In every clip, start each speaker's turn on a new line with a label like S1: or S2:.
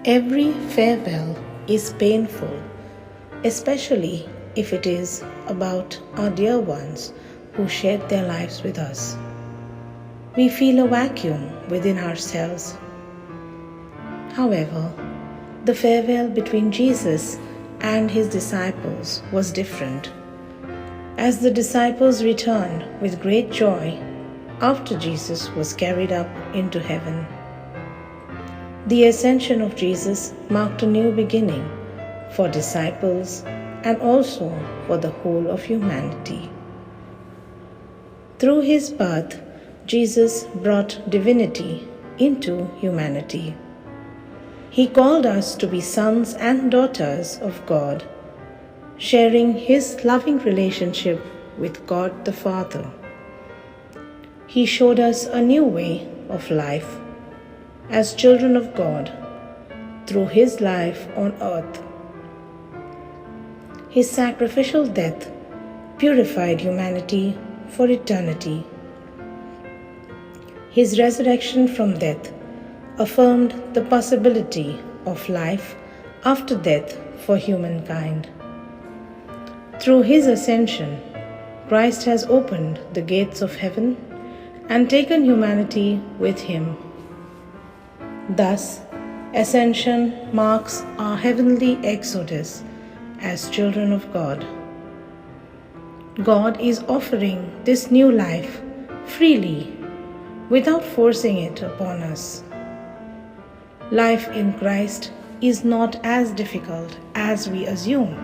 S1: Every farewell is painful, especially if it is about our dear ones who shared their lives with us. We feel a vacuum within ourselves. However, the farewell between Jesus and his disciples was different. As the disciples returned with great joy after Jesus was carried up into heaven. The ascension of Jesus marked a new beginning for disciples and also for the whole of humanity. Through his birth, Jesus brought divinity into humanity. He called us to be sons and daughters of God, sharing his loving relationship with God the Father. He showed us a new way of life as children of God through his life on earth. His sacrificial death purified humanity for eternity. His resurrection from death affirmed the possibility of life after death for humankind. Through his ascension, Christ has opened the gates of heaven and taken humanity with him. Thus, ascension marks our heavenly exodus as children of God. God is offering this new life freely without forcing it upon us. Life in Christ is not as difficult as we assume,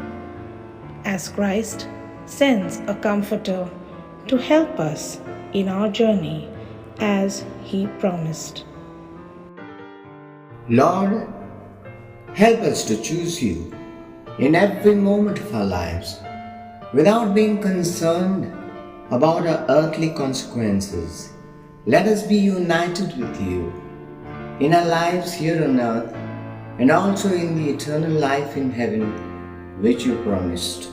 S1: as Christ sends a comforter to help us in our journey as he promised.
S2: Lord, help us to choose you in every moment of our lives without being concerned about our earthly consequences. Let us be united with you in our lives here on earth and also in the eternal life in heaven which you promised.